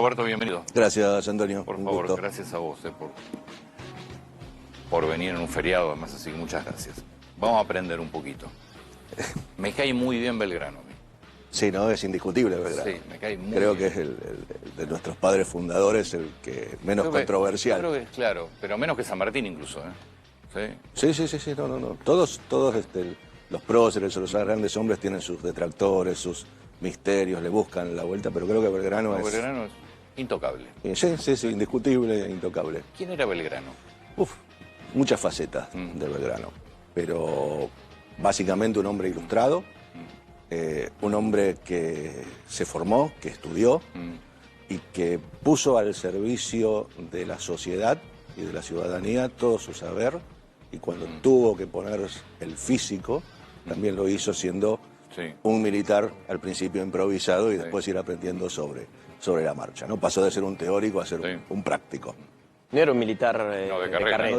Roberto, bienvenido. Gracias, Antonio. Por Un favor, gusto. gracias a vos por venir en un feriado, además, así que muchas gracias. Vamos a aprender un poquito. Me cae muy bien Belgrano. Sí, no, es indiscutible, ¿verdad? Sí, me cae muy Creo bien. que es el de nuestros padres fundadores el que menos controversial. Creo que es claro, pero menos que San Martín incluso, ¿eh? Sí, no. Todos los próceres o los grandes hombres tienen sus detractores, sus misterios, le buscan la vuelta, pero creo que Belgrano es... Belgrano es intocable. Sí, indiscutible, intocable. ¿Quién era Belgrano? Muchas facetas de Belgrano, pero básicamente un hombre ilustrado, un hombre que se formó, que estudió y que puso al servicio de la sociedad y de la ciudadanía todo su saber, y cuando tuvo que poner el físico, también lo hizo siendo un militar al principio improvisado y después ir aprendiendo sobre la marcha, ¿no? Pasó de ser un teórico a ser un práctico. No era un militar No de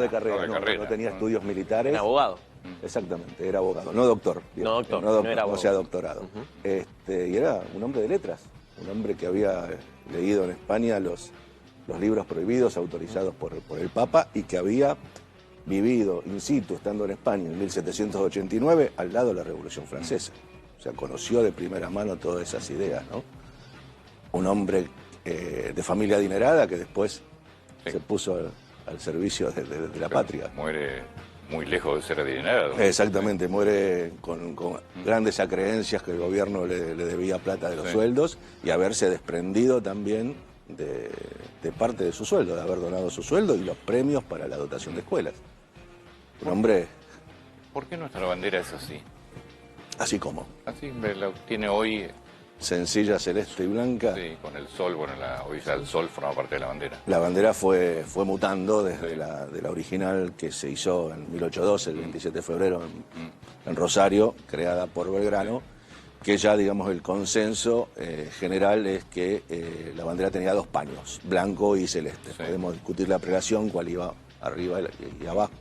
carrera. No tenía estudios militares. Era abogado. Exactamente, era abogado, no doctor. No doctor, no era abogado. No sea doctorado. Y era un hombre de letras, un hombre que había leído en España los libros prohibidos autorizados por el Papa y que había vivido in situ, estando en España en 1789, al lado de la Revolución Francesa. O sea, conoció de primera mano todas esas ideas, ¿no? Un hombre de familia adinerada que después se puso al servicio de la patria. Muere muy lejos de ser adinerado. Exactamente, muere con grandes acreencias que el gobierno le debía plata de los sueldos y haberse desprendido también de parte de su sueldo, de haber donado su sueldo y los premios para la dotación de escuelas. Un hombre... ¿Por qué nuestra bandera es así? Así como. Así la tiene hoy... Sencilla, celeste y blanca. Sí, con el sol, bueno, hoy ya el sol forma parte de la bandera. La bandera fue mutando desde de la original que se hizo en 1812, el 27 de febrero, en Rosario, creada por Belgrano, que ya, digamos, el consenso general es que la bandera tenía dos paños, blanco y celeste. Podemos discutir la prelación, cuál iba arriba y abajo,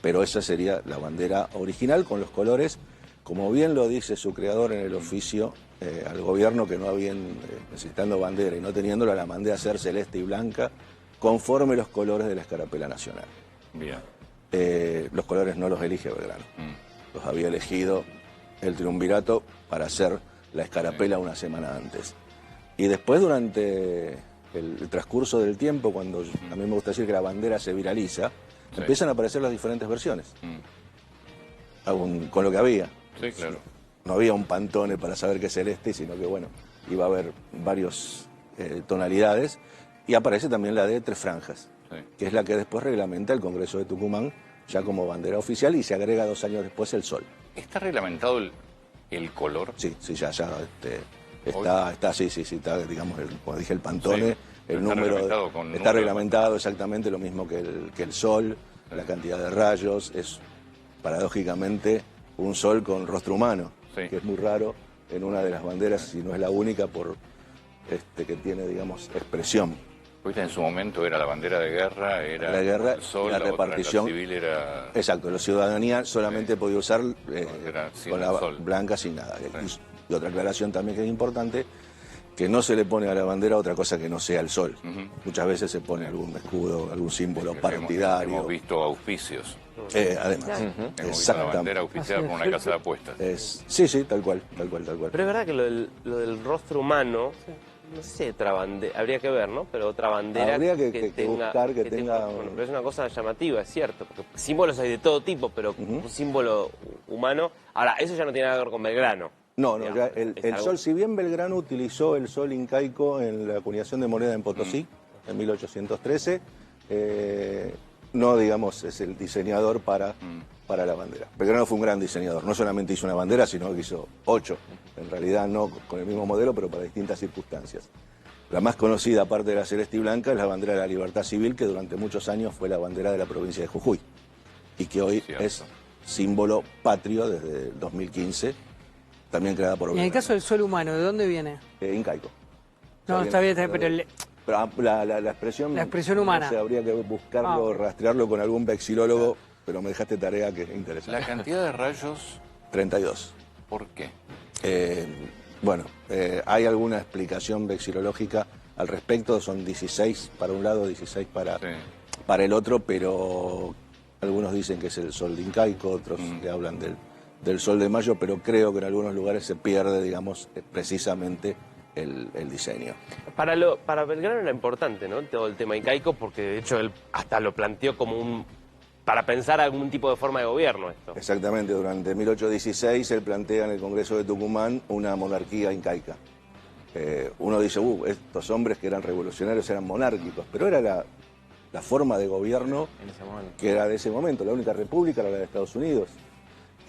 pero esa sería la bandera original con los colores, como bien lo dice su creador en el oficio, al gobierno que no habían, necesitando bandera y no teniéndola, la mandé a ser celeste y blanca, conforme los colores de la escarapela nacional. Bien. Los colores no los elige Belgrano. Los había elegido el triunvirato para hacer la escarapela una semana antes. Y después, durante el transcurso del tiempo, cuando a mí me gusta decir que la bandera se viraliza, empiezan a aparecer las diferentes versiones, con lo que había. Sí, claro. No había un Pantone para saber qué es celeste, sino que, bueno, iba a haber varias tonalidades, y aparece también la de tres franjas, que es la que después reglamenta el Congreso de Tucumán, ya como bandera oficial, y se agrega 2 años después el sol. ¿Está reglamentado el color? Sí, está, está, digamos, como dije, el Pantone, el número, está reglamentado exactamente lo mismo que el sol, la cantidad de rayos, es paradójicamente un sol con rostro humano, que es muy raro en una de las banderas, si no es la única, que tiene, digamos, expresión. Pues en su momento era la bandera de guerra, era la guerra, el sol, la repartición. La civil era... Exacto, la ciudadanía solamente podía usar con la sol. blanca sin nada. Y otra aclaración también que es importante, que no se le pone a la bandera otra cosa que no sea el sol. Muchas veces se pone algún escudo, algún símbolo partidario. Hemos visto auspicios. Además, hemos visto la bandera auspiciada por una casa de apuestas. Sí, tal cual. Pero es verdad que lo del rostro humano, no sé, otra bandera, habría que ver, ¿no? Pero otra bandera habría que buscar que tenga... Bueno, pero es una cosa llamativa, es cierto, porque símbolos hay de todo tipo, pero un símbolo humano... Ahora, eso ya no tiene nada que ver con Belgrano. No, ya el sol, si bien Belgrano utilizó el sol incaico en la acuñación de moneda en Potosí, en 1813, no, digamos, es el diseñador para la bandera. Belgrano fue un gran diseñador, no solamente hizo una bandera, sino que hizo 8, en realidad no con el mismo modelo, pero para distintas circunstancias. La más conocida, aparte de la celeste y blanca, es la bandera de la libertad civil, que durante muchos años fue la bandera de la provincia de Jujuy, y que hoy es símbolo patrio desde el 2015, también creada por Belgrano. Y en el caso del sol humano, ¿de dónde viene? Incaico. No, está bien, pero... la expresión humana. No sé, habría que buscarlo, rastrearlo con algún vexilólogo, pero me dejaste tarea que es interesante. ¿La cantidad de rayos? 32. ¿Por qué? Hay alguna explicación vexilológica al respecto, son 16 para un lado, 16 para el otro, pero algunos dicen que es el sol de Incaico, otros que hablan del sol de Mayo, pero creo que en algunos lugares se pierde, digamos, precisamente el diseño. Para Belgrano era importante, ¿no? Todo el tema incaico, porque de hecho él hasta lo planteó como para pensar algún tipo de forma de gobierno esto. Exactamente, durante 1816 él plantea en el Congreso de Tucumán una monarquía incaica. Uno dice, estos hombres que eran revolucionarios eran monárquicos, pero era la forma de gobierno que era de ese momento. La única república era la de Estados Unidos.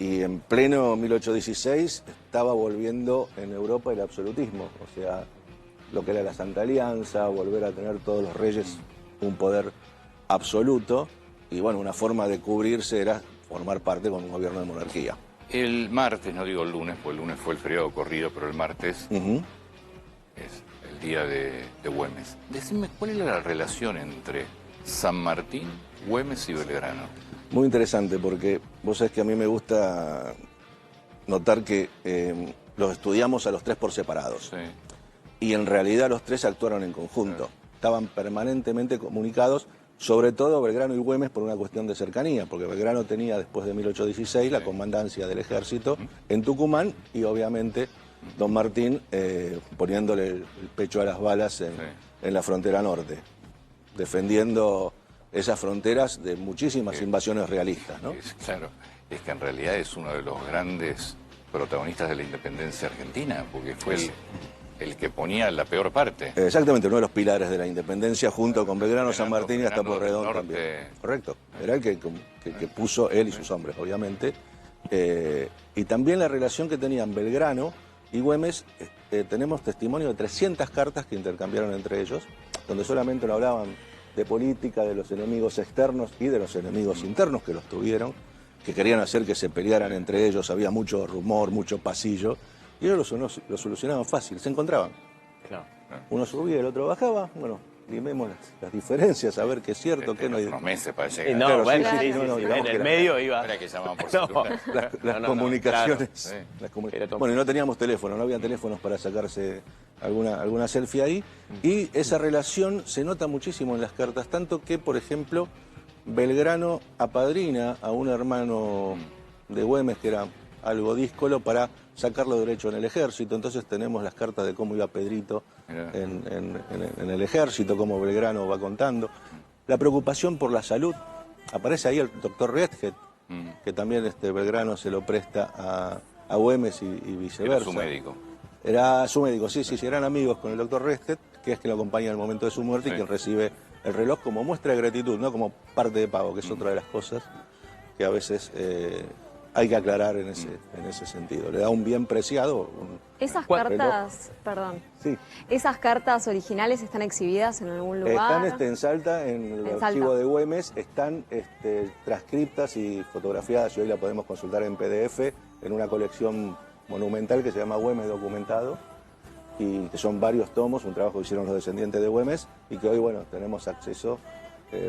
Y en pleno 1816 estaba volviendo en Europa el absolutismo, o sea, lo que era la Santa Alianza, volver a tener todos los reyes un poder absoluto, y bueno, una forma de cubrirse era formar parte con un gobierno de monarquía. El martes, no digo el lunes, porque el lunes fue el feriado corrido, pero el martes es el día de Güemes. Decime, ¿cuál era la relación entre San Martín, Güemes y Belgrano? Muy interesante, porque vos sabés que a mí me gusta notar que los estudiamos a los tres por separados. Sí. Y en realidad los tres actuaron en conjunto. Estaban permanentemente comunicados, sobre todo Belgrano y Güemes por una cuestión de cercanía, porque Belgrano tenía después de 1816 la comandancia del ejército en Tucumán y obviamente don Martín poniéndole el pecho a las balas en la frontera norte, defendiendo esas fronteras de muchísimas invasiones realistas, ¿no? Claro, es que en realidad es uno de los grandes protagonistas de la independencia argentina, porque fue el que ponía la peor parte. Exactamente, uno de los pilares de la independencia, junto con Belgrano, San Martín y hasta Porredón también. Correcto, era el que puso él y sus hombres, obviamente. Y también la relación que tenían Belgrano y Güemes, tenemos testimonio de 300 cartas que intercambiaron entre ellos, donde solamente no hablaban de política, de los enemigos externos y de los enemigos internos que los tuvieron, que querían hacer que se pelearan entre ellos, había mucho rumor, mucho pasillo, y ellos lo solucionaban fácil, se encontraban. Claro. Uno subía, el otro bajaba, bueno, limemos las diferencias, a ver qué es cierto, qué no hay. Unos meses para llegar. No, Claro, bueno, sí, sí, no, sí, digamos en que el medio iba. Era que llamaban por No. celular. Las comunicaciones. Claro. Bueno, y no teníamos teléfono, no había teléfonos para sacarse alguna selfie ahí. Y esa relación se nota muchísimo en las cartas, tanto que, por ejemplo, Belgrano apadrina a un hermano de Güemes que era algo díscolo para sacarlo derecho en el ejército. Entonces tenemos las cartas de cómo iba Pedrito en el ejército, cómo Belgrano va contando. La preocupación por la salud. Aparece ahí el doctor Redhead, que también Belgrano se lo presta a Güemes y viceversa. Era su médico. Era su médico, sí, eran amigos con el doctor Redhead, que es quien lo acompaña en el momento de su muerte y quien recibe el reloj como muestra de gratitud, no como parte de pago, que es otra de las cosas que a veces hay que aclarar en ese sentido. Le da un bien preciado. Esas cartas, perdón, sí. ¿Esas cartas originales están exhibidas en algún lugar? Están en Salta, en el archivo de Güemes, están transcriptas y fotografiadas, y hoy la podemos consultar en PDF, en una colección monumental que se llama Güemes Documentado, y que son varios tomos, un trabajo que hicieron los descendientes de Güemes, y que hoy, bueno, tenemos acceso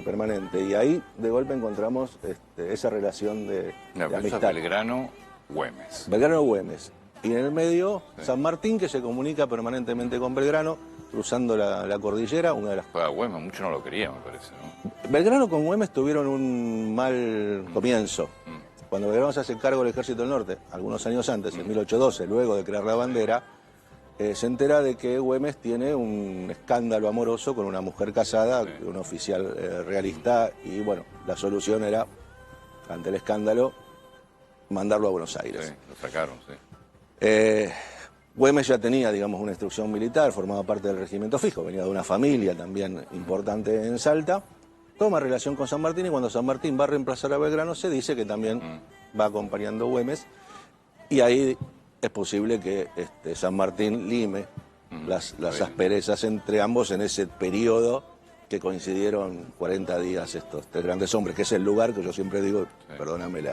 permanente. Y ahí, de golpe, encontramos esa relación de amistad. Belgrano, Güemes. Belgrano-Güemes. Y en el medio, San Martín, que se comunica permanentemente con Belgrano, cruzando la cordillera, una de las... Güemes, mucho no lo quería, me parece, ¿no? Belgrano con Güemes tuvieron un mal comienzo. Cuando Belgrano se hace cargo del Ejército del Norte, algunos años antes, en 1812, luego de crear la bandera, se entera de que Güemes tiene un escándalo amoroso con una mujer casada, un oficial realista, y bueno, la solución era, ante el escándalo, mandarlo a Buenos Aires. Sí, lo sacaron, sí. Güemes ya tenía, digamos, una instrucción militar, formaba parte del regimiento fijo, venía de una familia también importante en Salta, toma relación con San Martín, y cuando San Martín va a reemplazar a Belgrano se dice que también va acompañando a Güemes, y ahí es posible que San Martín lime las asperezas entre ambos en ese periodo que coincidieron 40 días estos tres grandes hombres, que es el lugar que yo siempre digo, perdóname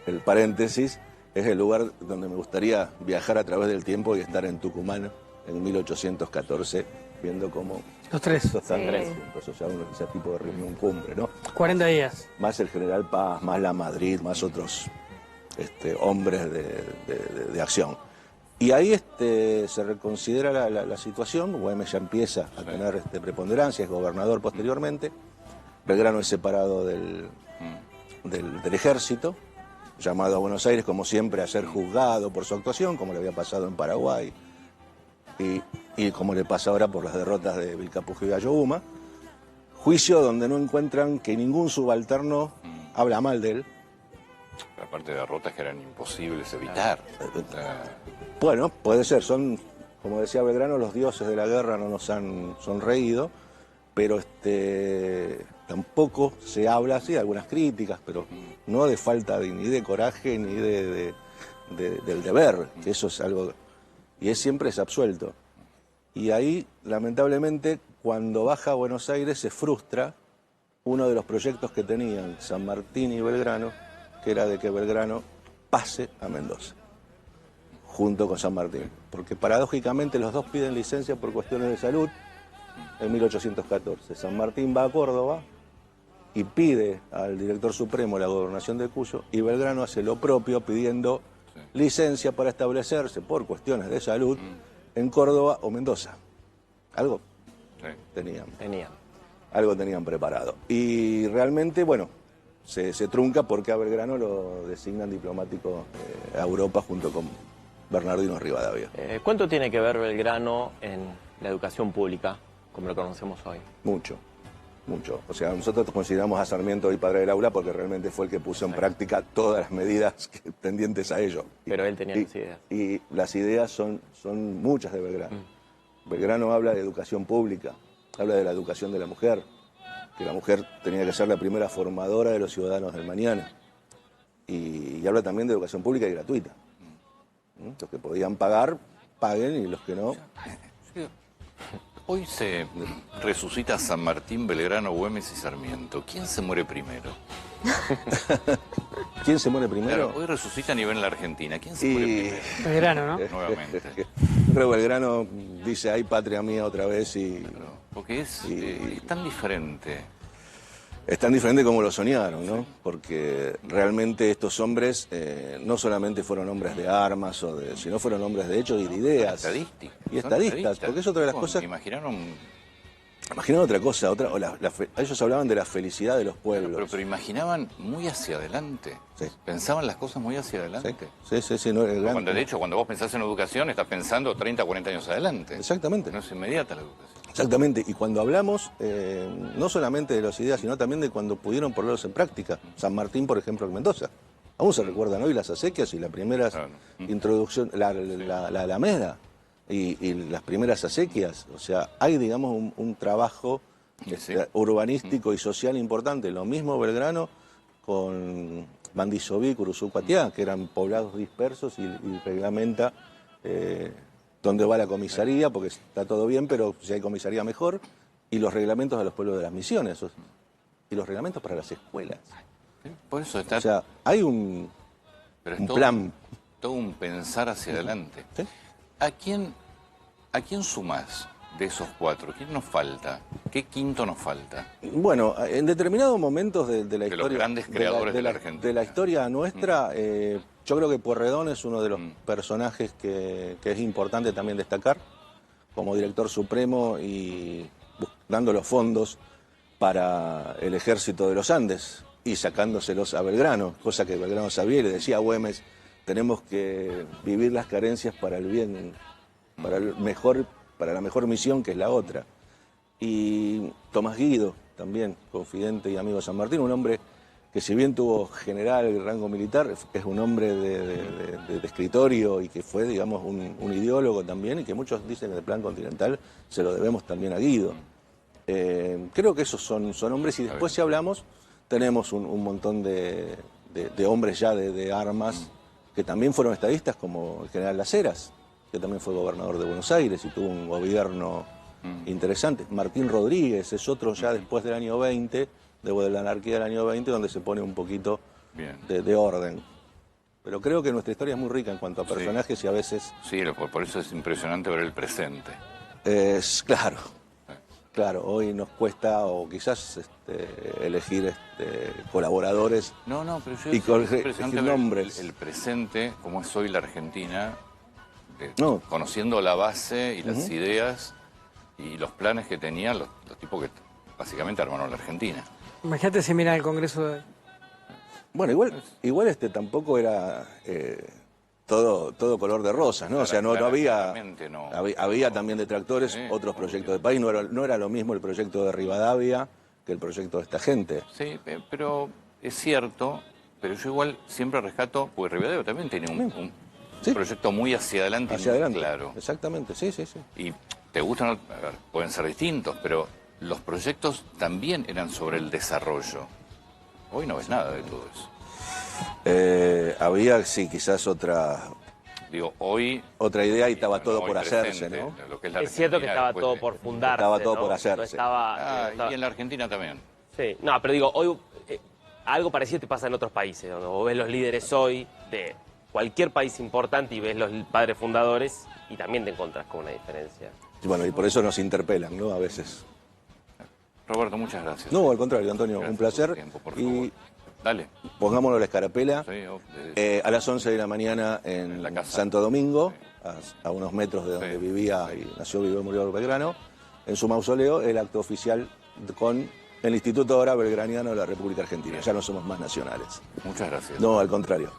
el paréntesis, es el lugar donde me gustaría viajar a través del tiempo y estar en Tucumán en 1814, viendo cómo los tres están juntos, o sea, ese tipo de reunión cumbre, ¿no? 40 días. Más el General Paz, más la Madrid, más otros hombres de acción. Y ahí se reconsidera la situación, Güemes ya empieza a tener preponderancia, es gobernador posteriormente, Belgrano es separado del ejército, llamado a Buenos Aires como siempre a ser juzgado por su actuación, como le había pasado en Paraguay y como le pasa ahora por las derrotas de Vilcapugio y Ayohuma, juicio donde no encuentran que ningún subalterno habla mal de él. Aparte de derrotas que eran imposibles evitar. Bueno, puede ser, son, como decía Belgrano, los dioses de la guerra no nos han sonreído, pero tampoco se habla así, de algunas críticas, pero no de falta ni de coraje ni del deber, que eso es algo, y siempre es absuelto. Y ahí, lamentablemente, cuando baja a Buenos Aires se frustra uno de los proyectos que tenían San Martín y Belgrano, que era de que Belgrano pase a Mendoza, junto con San Martín. Porque paradójicamente los dos piden licencia por cuestiones de salud en 1814. San Martín va a Córdoba y pide al director supremo la gobernación de Cuyo, y Belgrano hace lo propio pidiendo licencia para establecerse por cuestiones de salud en Córdoba o Mendoza. Algo tenían. Algo tenían preparado. Y realmente, bueno, se trunca porque a Belgrano lo designan diplomático a Europa junto con Bernardino Rivadavia. ¿Cuánto tiene que ver Belgrano en la educación pública, como lo conocemos hoy? Mucho. O sea, nosotros consideramos a Sarmiento hoy padre del aula porque realmente fue el que puso en práctica todas las medidas tendientes a ello. Pero él tenía las ideas. Y las ideas son muchas de Belgrano. Belgrano habla de educación pública, habla de la educación de la mujer, que la mujer tenía que ser la primera formadora de los ciudadanos del mañana. Y habla también de educación pública y gratuita. Los que podían pagar, paguen, y los que no... Hoy se resucita San Martín, Belgrano, Güemes y Sarmiento. ¿Quién se muere primero? ¿Quién se muere primero? Claro, hoy resucitan y ven la Argentina. ¿Quién se muere primero? Belgrano, ¿no? Nuevamente. Creo que Belgrano dice, ay, patria mía otra vez, y... Claro, porque es tan diferente. Es tan diferente como lo soñaron, ¿no? Porque realmente estos hombres no solamente fueron hombres de armas, sino fueron hombres de hechos y de ideas. Y estadistas, porque es otra de las cosas... Imaginaron otra cosa, ellos hablaban de la felicidad de los pueblos. Claro, pero imaginaban muy hacia adelante. Sí. Pensaban las cosas muy hacia adelante. Sí. No, de hecho, cuando vos pensás en educación, estás pensando 30 o 40 años adelante. Exactamente. No es inmediata la educación. Exactamente, y cuando hablamos no solamente de las ideas, sino también de cuando pudieron ponerlos en práctica. San Martín, por ejemplo, en Mendoza. Aún se recuerdan hoy las acequias y la primera introducción, la Alameda y las primeras acequias. O sea, hay, digamos, un trabajo urbanístico y social importante. Lo mismo Belgrano con Mandisoví, Curuzú, Cuatiá, que eran poblados dispersos y reglamenta... dónde va la comisaría, porque está todo bien, pero si hay comisaría mejor, y los reglamentos de los pueblos de las misiones, y los reglamentos para las escuelas. Por eso está... O sea, hay un plan. Todo un pensar hacia adelante. ¿Sí? ¿A quién sumás de esos cuatro? ¿Quién nos falta? ¿Qué quinto nos falta? Bueno, en determinados momentos de la historia... los grandes creadores de la Argentina. De la historia nuestra... yo creo que Pueyrredón es uno de los personajes que es importante también destacar como director supremo y dando los fondos para el ejército de los Andes y sacándoselos a Belgrano, cosa que Belgrano sabía y le decía a Güemes, tenemos que vivir las carencias para el bien, para la mejor misión, que es la otra. Y Tomás Guido, también confidente y amigo de San Martín, un hombre que si bien tuvo general el rango militar, es un hombre de escritorio y que fue, digamos, un ideólogo también, y que muchos dicen que en el plan continental se lo debemos también a Guido. Creo que esos son hombres, y después si hablamos, tenemos un montón de hombres ya de armas que también fueron estadistas, como el general Las Heras, que también fue gobernador de Buenos Aires y tuvo un gobierno interesante. Martín Rodríguez es otro ya después del año 20, de la anarquía del año 20, donde se pone un poquito de orden. Pero creo que nuestra historia es muy rica en cuanto a personajes y a veces... Sí, por eso es impresionante ver el presente. Claro, hoy nos cuesta, o quizás elegir colaboradores pero yo y elegir nombres. El presente, como es hoy la Argentina, No. conociendo la base y las ideas y los planes que tenían los tipos que básicamente armaron la Argentina. Imagínate si miran el Congreso de... Bueno, igual tampoco era todo color de rosas, ¿no? O sea, no había... Claramente no. Había también detractores, Sí, otros proyectos de país. No era lo mismo el proyecto de Rivadavia que el proyecto de esta gente. Sí, pero es cierto, pero yo igual siempre rescato, porque Rivadavia también tiene un Sí. proyecto muy hacia adelante y Hacia muy adelante. claro. Exactamente, sí. Y te gustan, a ver, pueden ser distintos, pero los proyectos también eran sobre el desarrollo. Hoy no ves nada de todo eso. Había, sí, quizás otra Hoy... idea y estaba no, todo hoy por hacerse, presente, ¿no? lo que es la Es cierto que Argentina estaba después todo de- por fundarse. Estaba todo ¿no? por hacerse. No estaba... Y en la Argentina también. Sí, no, pero digo, hoy algo parecido te pasa en otros países, donde vos ves los líderes hoy de cualquier país importante y ves los padres fundadores y también te encontrás con una diferencia. Y bueno, y por eso nos interpelan, ¿no? A veces. Roberto, muchas gracias. No, al contrario, Antonio, Gracias un por placer. tu tiempo, por Y favor. Dale. pongámonos la escarapela. Sí, A las 11 de la mañana en la casa. Santo Domingo, a unos metros de donde Sí, vivía y nació, vivió y murió Belgrano, en su mausoleo, el acto oficial con el Instituto ahora Belgraniano de la República Argentina. Ya no somos más nacionales. muchas gracias. No, al contrario.